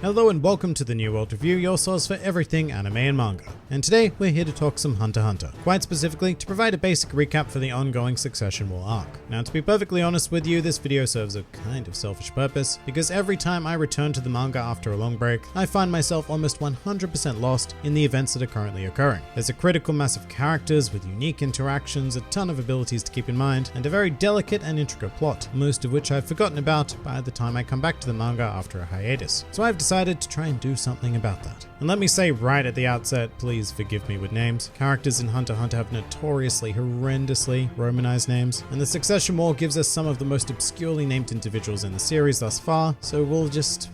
Hello and welcome to the New World Review, your source for everything anime and manga. And today we're here to talk some Hunter x Hunter, quite specifically to provide a basic recap for the ongoing Succession War arc. Now, to be perfectly honest with you, this video serves a kind of selfish purpose, because every time I return to the manga after a long break, I find myself almost 100% lost in the events that are currently occurring. There's a critical mass of characters with unique interactions, a ton of abilities to keep in mind, and a very delicate and intricate plot, most of which I've forgotten about by the time I come back to the manga after a hiatus. So I've decided to try and do something about that. And let me say right at the outset, please forgive me with names. Characters in Hunter x Hunter have notoriously, horrendously Romanized names, and the Succession War gives us some of the most obscurely named individuals in the series thus far, so we'll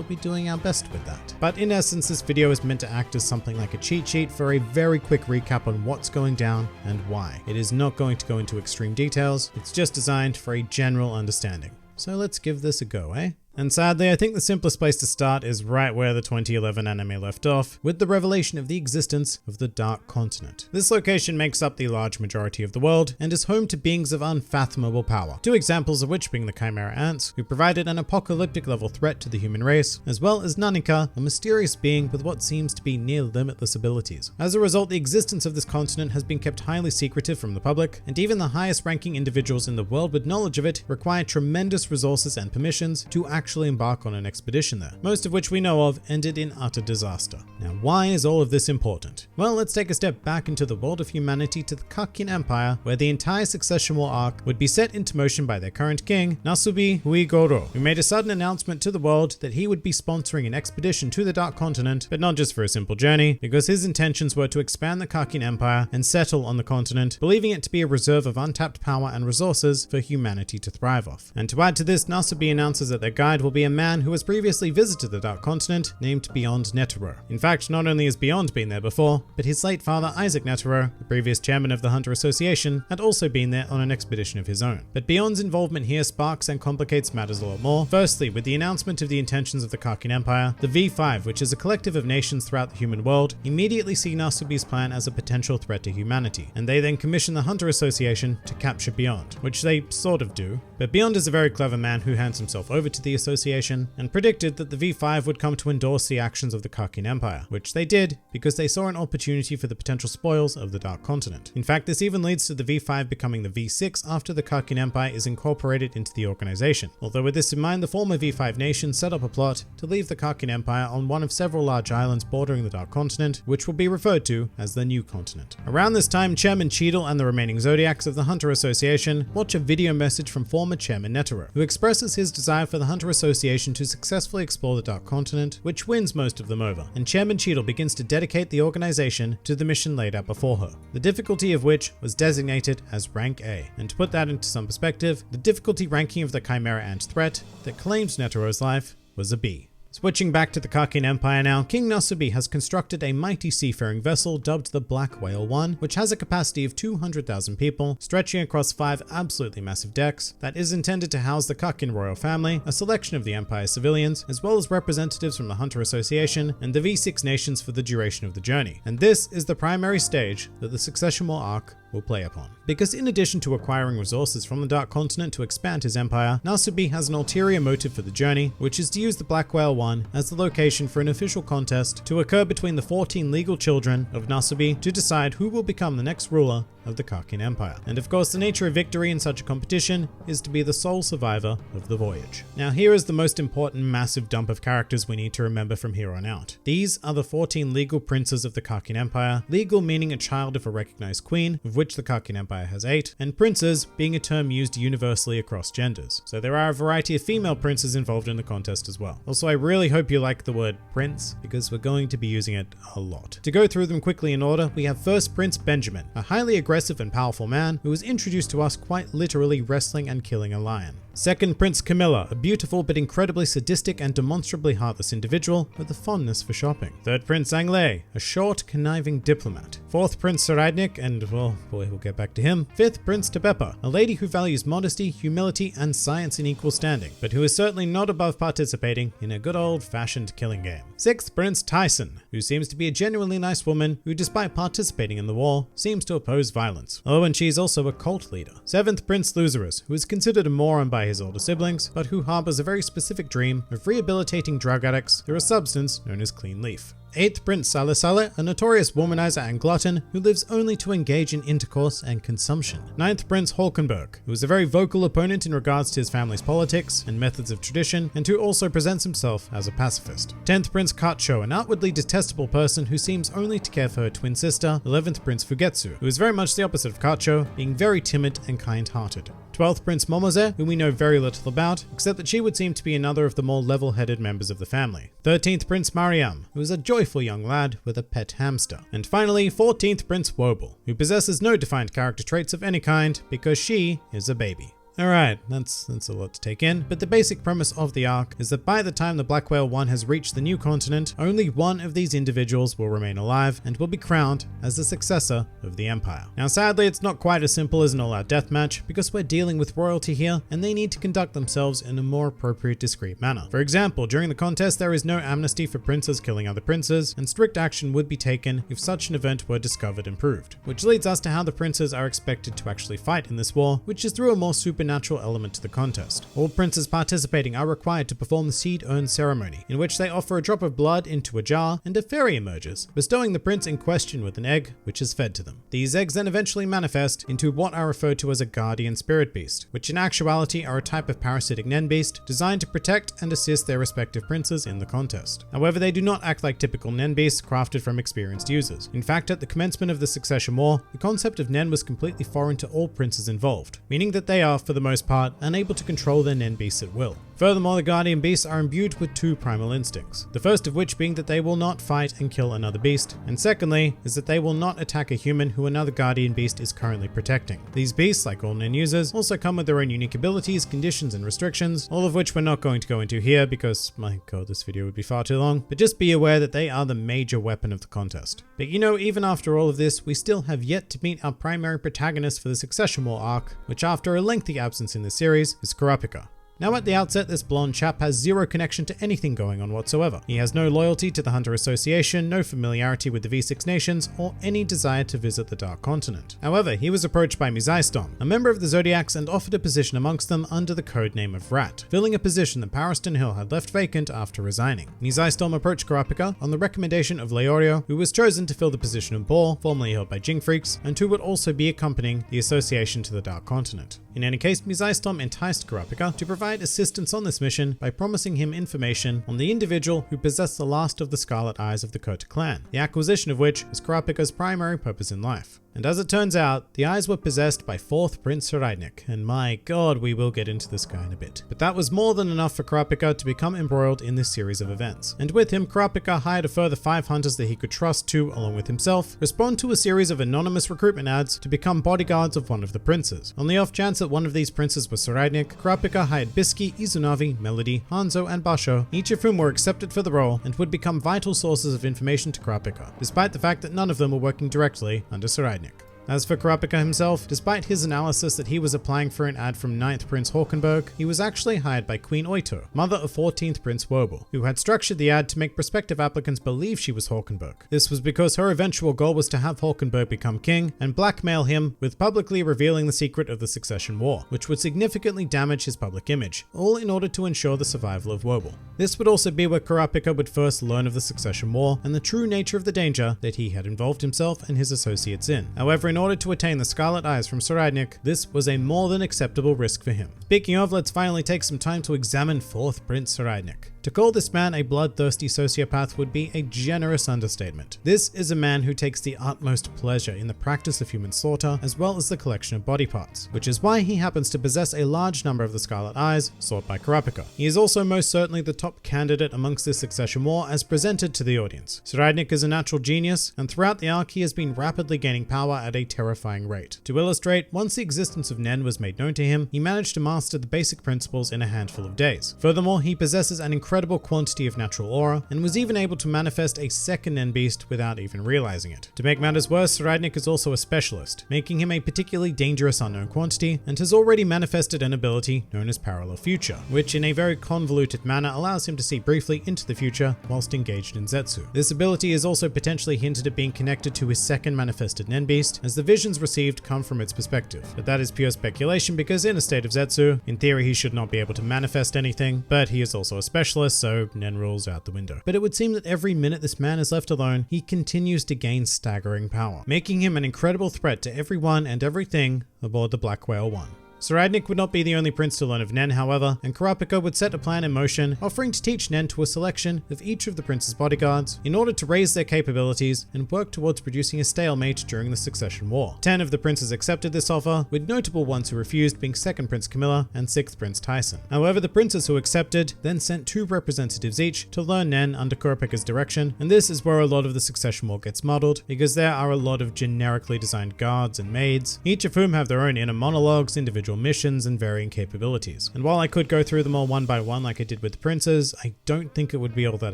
be doing our best with that. But in essence, this video is meant to act as something like a cheat sheet for a very quick recap on what's going down and why. It is not going to go into extreme details, it's just designed for a general understanding. So let's give this a go, eh? And sadly, I think the simplest place to start is right where the 2011 anime left off, with the revelation of the existence of the Dark Continent. This location makes up the large majority of the world, and is home to beings of unfathomable power, two examples of which being the Chimera Ants, who provided an apocalyptic level threat to the human race, as well as Nanika, a mysterious being with what seems to be near limitless abilities. As a result, the existence of this continent has been kept highly secretive from the public, and even the highest ranking individuals in the world with knowledge of it require tremendous resources and permissions to actually embark on an expedition there, most of which we know of ended in utter disaster. Now, why is all of this important? Well, let's take a step back into the world of humanity to the Kakin Empire, where the entire Succession War arc would be set into motion by their current king, Nasubi Huigoro, who made a sudden announcement to the world that he would be sponsoring an expedition to the Dark Continent, but not just for a simple journey, because his intentions were to expand the Kakin Empire and settle on the continent, believing it to be a reserve of untapped power and resources for humanity to thrive off. And to add to this, Nasubi announces that their guide will be a man who has previously visited the Dark Continent, named Beyond Netero. In fact, not only has Beyond been there before, but his late father Isaac Netero, the previous chairman of the Hunter Association, had also been there on an expedition of his own. But Beyond's involvement here sparks and complicates matters a lot more. Firstly, with the announcement of the intentions of the Kakin Empire, the V5, which is a collective of nations throughout the human world, immediately see Nasubi's plan as a potential threat to humanity, and they then commission the Hunter Association to capture Beyond, which they sort of do. But Beyond is a very clever man who hands himself over to the association and predicted that the V5 would come to endorse the actions of the Kakin Empire, which they did because they saw an opportunity for the potential spoils of the Dark Continent. In fact, this even leads to the V5 becoming the V6 after the Kakin Empire is incorporated into the organization. Although with this in mind, the former V5 nation set up a plot to leave the Kakin Empire on one of several large islands bordering the Dark Continent, which will be referred to as the New Continent. Around this time, Chairman Cheadle and the remaining Zodiacs of the Hunter Association watch a video message from former Chairman Netero, who expresses his desire for the Hunter Association to successfully explore the Dark Continent, which wins most of them over, and Chairman Cheadle begins to dedicate the organization to the mission laid out before her, the difficulty of which was designated as Rank A. And to put that into some perspective, the difficulty ranking of the Chimera Ant threat that claimed Netero's life was a B. Switching back to the Kakin Empire now, King Nasubi has constructed a mighty seafaring vessel dubbed the Black Whale 1, which has a capacity of 200,000 people, stretching across 5 absolutely massive decks, that is intended to house the Kakin royal family, a selection of the Empire's civilians, as well as representatives from the Hunter Association and the V6 nations for the duration of the journey. And this is the primary stage that the Succession War arc will play upon. Because in addition to acquiring resources from the Dark Continent to expand his empire, Nasubi has an ulterior motive for the journey, which is to use the Black Whale 1 as the location for an official contest to occur between the 14 legal children of Nasubi to decide who will become the next ruler of the Kakin Empire. And of course, the nature of victory in such a competition is to be the sole survivor of the voyage. Now, here is the most important massive dump of characters we need to remember from here on out. These are the 14 legal princes of the Kakin Empire, legal meaning a child of a recognized queen, of which the Kakin Empire has 8, and princes being a term used universally across genders. So there are a variety of female princes involved in the contest as well. Also, I really hope you like the word prince, because we're going to be using it a lot. To go through them quickly in order, we have first Prince Benjamin, a highly aggressive and powerful man who was introduced to us quite literally wrestling and killing a lion. Second, Prince Camilla, a beautiful but incredibly sadistic and demonstrably heartless individual with a fondness for shopping. Third, Prince Anglais, a short, conniving diplomat. Fourth, Prince Saradnik, and well, boy, we'll get back to him. Fifth, Prince Tebepa, a lady who values modesty, humility, and science in equal standing, but who is certainly not above participating in a good old-fashioned killing game. Sixth, Prince Tyson, who seems to be a genuinely nice woman who, despite participating in the war, seems to oppose violence. Oh, and she's also a cult leader. Seventh, Prince Luzerus, who is considered a moron by by his older siblings, but who harbors a very specific dream of rehabilitating drug addicts through a substance known as clean leaf. 8th Prince Saleh, a notorious womanizer and glutton who lives only to engage in intercourse and consumption. 9th Prince Hulkenberg, who is a very vocal opponent in regards to his family's politics and methods of tradition, and who also presents himself as a pacifist. 10th Prince Kacho, an outwardly detestable person who seems only to care for her twin sister. 11th Prince Fugetsu, who is very much the opposite of Kacho, being very timid and kind-hearted. 12th Prince Momose, whom we know very little about, except that she would seem to be another of the more level-headed members of the family. 13th Prince Mariam, who is a joyful young lad with a pet hamster. And finally, 14th Prince Wobble, who possesses no defined character traits of any kind because she is a baby. Alright, that's a lot to take in, but the basic premise of the arc is that by the time the Black Whale 1 has reached the new continent, only one of these individuals will remain alive and will be crowned as the successor of the Empire. Now sadly, it's not quite as simple as an all-out deathmatch, because we're dealing with royalty here, and they need to conduct themselves in a more appropriate, discreet manner. For example, during the contest there is no amnesty for princes killing other princes, and strict action would be taken if such an event were discovered and proved. Which leads us to how the princes are expected to actually fight in this war, which is through a more supernatural element to the contest. All princes participating are required to perform the seed urn ceremony, in which they offer a drop of blood into a jar and a fairy emerges, bestowing the prince in question with an egg which is fed to them. These eggs then eventually manifest into what are referred to as a guardian spirit beast, which in actuality are a type of parasitic nen beast designed to protect and assist their respective princes in the contest. However, they do not act like typical nen beasts crafted from experienced users. In fact, at the commencement of the Succession War, the concept of nen was completely foreign to all princes involved, meaning that they are, for the most part, unable to control their nen beasts at will. Furthermore, the guardian beasts are imbued with two primal instincts, the first of which being that they will not fight and kill another beast, and secondly is that they will not attack a human who another guardian beast is currently protecting. These beasts, like all nen users, also come with their own unique abilities, conditions, and restrictions, all of which we're not going to go into here because, my god, this video would be far too long, but just be aware that they are the major weapon of the contest. But you know, even after all of this, we still have yet to meet our primary protagonist for the Succession War arc, which after a lengthy absence in the series is Cora Pika. Now at the outset, this blonde chap has zero connection to anything going on whatsoever. He has no loyalty to the Hunter Association, no familiarity with the V6 nations, or any desire to visit the Dark Continent. However, he was approached by Mizaistom, a member of the Zodiacs, and offered a position amongst them under the codename of Rat, filling a position that Pariston Hill had left vacant after resigning. Mizaistom approached Cora Pika on the recommendation of Leorio, who was chosen to fill the position of Bor, formerly held by Jing Freaks, and who would also be accompanying the association to the Dark Continent. In any case, Mizaistom enticed Cora Pika to provide assistance on this mission by promising him information on the individual who possessed the last of the Scarlet Eyes of the Kota clan, the acquisition of which is Cora Pika's primary purpose in life. And as it turns out, the eyes were possessed by 4th Prince Soraidnik, and my god, we will get into this guy in a bit. But that was more than enough for Cora Pika to become embroiled in this series of events. And with him, Cora Pika hired a further 5 hunters that he could trust to, along with himself, respond to a series of anonymous recruitment ads to become bodyguards of one of the princes. On the off chance that one of these princes was Soraidnik, Cora Pika hired Biski, Izunavi, Melody, Hanzo, and Basho, each of whom were accepted for the role and would become vital sources of information to Cora Pika, despite the fact that none of them were working directly under Soraidnik. As for Cora Pika himself, despite his analysis that he was applying for an ad from 9th Prince Hulkenberg, he was actually hired by Queen Oito, mother of 14th Prince Wobble, who had structured the ad to make prospective applicants believe she was Hulkenberg. This was because her eventual goal was to have Hulkenberg become king and blackmail him with publicly revealing the secret of the Succession War, which would significantly damage his public image, all in order to ensure the survival of Wobble. This would also be where Cora Pika would first learn of the Succession War and the true nature of the danger that he had involved himself and his associates in. However, in order to attain the Scarlet Eyes from Soraidnik, this was a more than acceptable risk for him. Speaking of, let's finally take some time to examine 4th Prince Soraidnik. To call this man a bloodthirsty sociopath would be a generous understatement. This is a man who takes the utmost pleasure in the practice of human slaughter as well as the collection of body parts, which is why he happens to possess a large number of the Scarlet Eyes sought by Cora Pika. He is also most certainly the top candidate amongst this Succession War as presented to the audience. Soraidnik is a natural genius, and throughout the arc he has been rapidly gaining power at a terrifying rate. To illustrate, once the existence of Nen was made known to him, he managed to master the basic principles in a handful of days. Furthermore, he possesses an incredible incredible quantity of natural aura, and was even able to manifest a second Nen beast without even realizing it. To make matters worse, Saraidnik is also a specialist, making him a particularly dangerous unknown quantity, and has already manifested an ability known as Parallel Future, which in a very convoluted manner allows him to see briefly into the future whilst engaged in Zetsu. This ability is also potentially hinted at being connected to his second manifested Nen beast, as the visions received come from its perspective. But that is pure speculation, because in a state of Zetsu, in theory he should not be able to manifest anything, but he is also a specialist, so Nen rules out the window. But it would seem that every minute this man is left alone, he continues to gain staggering power, making him an incredible threat to everyone and everything aboard the Black Whale 1. Saraidnik would not be the only prince to learn of Nen, however, and Cora Pika would set a plan in motion, offering to teach Nen to a selection of each of the prince's bodyguards in order to raise their capabilities and work towards producing a stalemate during the Succession War. 10 of the princes accepted this offer, with notable ones who refused being 2nd Prince Camilla and 6th Prince Tyson. However, the princes who accepted then sent 2 representatives each to learn Nen under Cora Pika's direction, and this is where a lot of the Succession War gets muddled, because there are a lot of generically designed guards and maids, each of whom have their own inner monologues, individual missions, and varying capabilities. And while I could go through them all one by one like I did with the princes, I don't think it would be all that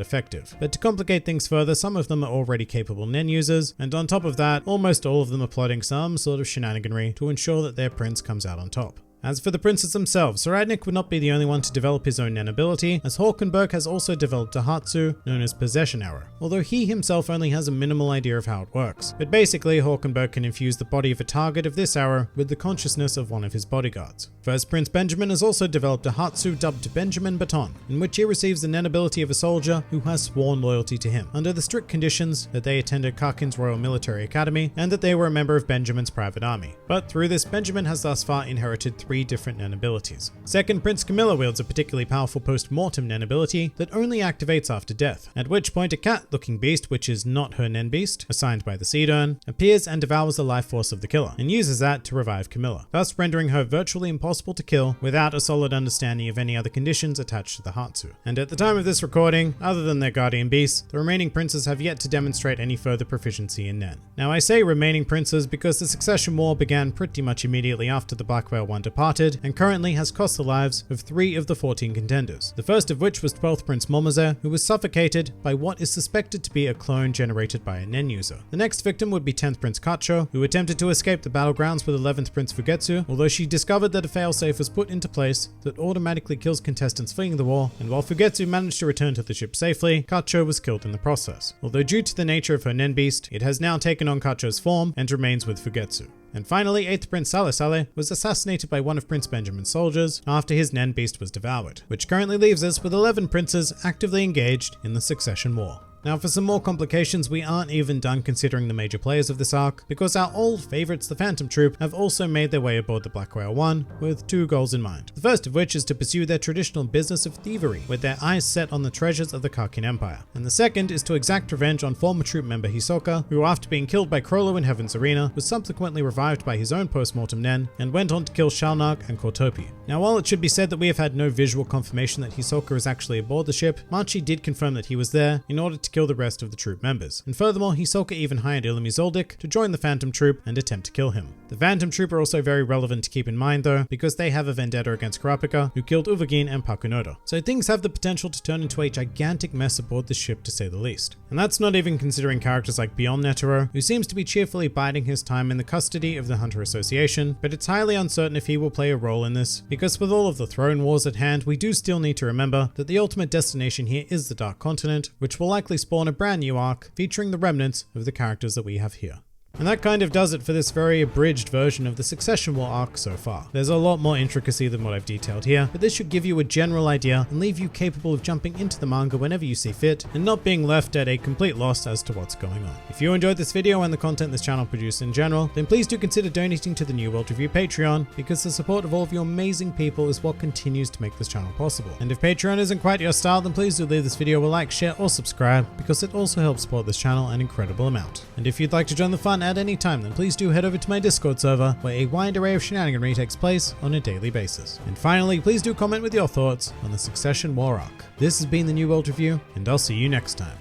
effective. But to complicate things further, some of them are already capable Nen users, and on top of that, almost all of them are plotting some sort of shenaniganry to ensure that their prince comes out on top. As for the princes themselves, Saraidnik would not be the only one to develop his own Nen ability, as Hulkenberg has also developed a Hatsu known as Possession Arrow, although he himself only has a minimal idea of how it works. But basically, Hulkenberg can infuse the body of a target of this arrow with the consciousness of one of his bodyguards. First Prince Benjamin has also developed a Hatsu dubbed Benjamin Baton, in which he receives the Nen ability of a soldier who has sworn loyalty to him, under the strict conditions that they attended Karkin's Royal Military Academy and that they were a member of Benjamin's private army. But through this, Benjamin has thus far inherited 3 different Nen abilities. Second Prince Camilla wields a particularly powerful post-mortem Nen ability that only activates after death, at which point a cat-looking beast, which is not her Nen beast, assigned by the Seed Urn, appears and devours the life force of the killer, and uses that to revive Camilla, thus rendering her virtually impossible to kill without a solid understanding of any other conditions attached to the Hatsu. And at the time of this recording, other than their guardian beasts, the remaining princes have yet to demonstrate any further proficiency in Nen. Now I say remaining princes because the Succession War began pretty much immediately after the Black Whale 1 departed, and currently has cost the lives of 3 of the 14 contenders. The first of which was 12th Prince Momose, who was suffocated by what is suspected to be a clone generated by a Nen user. The next victim would be 10th Prince Kacho, who attempted to escape the battlegrounds with 11th Prince Fugetsu, although she discovered that a failsafe was put into place that automatically kills contestants fleeing the war, and while Fugetsu managed to return to the ship safely, Kacho was killed in the process. Although due to the nature of her Nen beast, it has now taken on Kacho's form and remains with Fugetsu. And finally, 8th Prince Sale was assassinated by one of Prince Benjamin's soldiers after his Nen beast was devoured, which currently leaves us with 11 princes actively engaged in the Succession War. Now for some more complications, we aren't even done considering the major players of this arc, because our old favorites, the Phantom Troop, have also made their way aboard the Black Whale 1 with 2 goals in mind. The first of which is to pursue their traditional business of thievery, with their eyes set on the treasures of the Karkin Empire. And the second is to exact revenge on former troop member Hisoka, who after being killed by Crollo in Heaven's Arena, was subsequently revived by his own post-mortem Nen, and went on to kill Shalnark and Kortopi. Now while it should be said that we have had no visual confirmation that Hisoka is actually aboard the ship, Machi did confirm that he was there in order to kill the rest of the troop members. And furthermore, Hisoka even hired Ilumi Zoldyck to join the Phantom Troop and attempt to kill him. The Phantom Troop are also very relevant to keep in mind though, because they have a vendetta against Cora Pika, who killed Uvagin and Pakunoda. So things have the potential to turn into a gigantic mess aboard the ship, to say the least. And that's not even considering characters like Beyond Netero, who seems to be cheerfully biding his time in the custody of the Hunter Association, but it's highly uncertain if he will play a role in this, because with all of the throne wars at hand, we do still need to remember that the ultimate destination here is the Dark Continent, which will likely spawn a brand new arc featuring the remnants of the characters that we have here. And that kind of does it for this very abridged version of the Succession War arc so far. There's a lot more intricacy than what I've detailed here, but this should give you a general idea and leave you capable of jumping into the manga whenever you see fit and not being left at a complete loss as to what's going on. If you enjoyed this video and the content this channel produces in general, then please do consider donating to the New World Review Patreon, because the support of all of you amazing people is what continues to make this channel possible. And if Patreon isn't quite your style, then please do leave this video a like, share, or subscribe, because it also helps support this channel an incredible amount. And if you'd like to join the fun at any time, then please do head over to my Discord server, where a wide array of shenaniganry takes place on a daily basis. And finally, please do comment with your thoughts on the Succession War arc. This has been the New World Review, and I'll see you next time.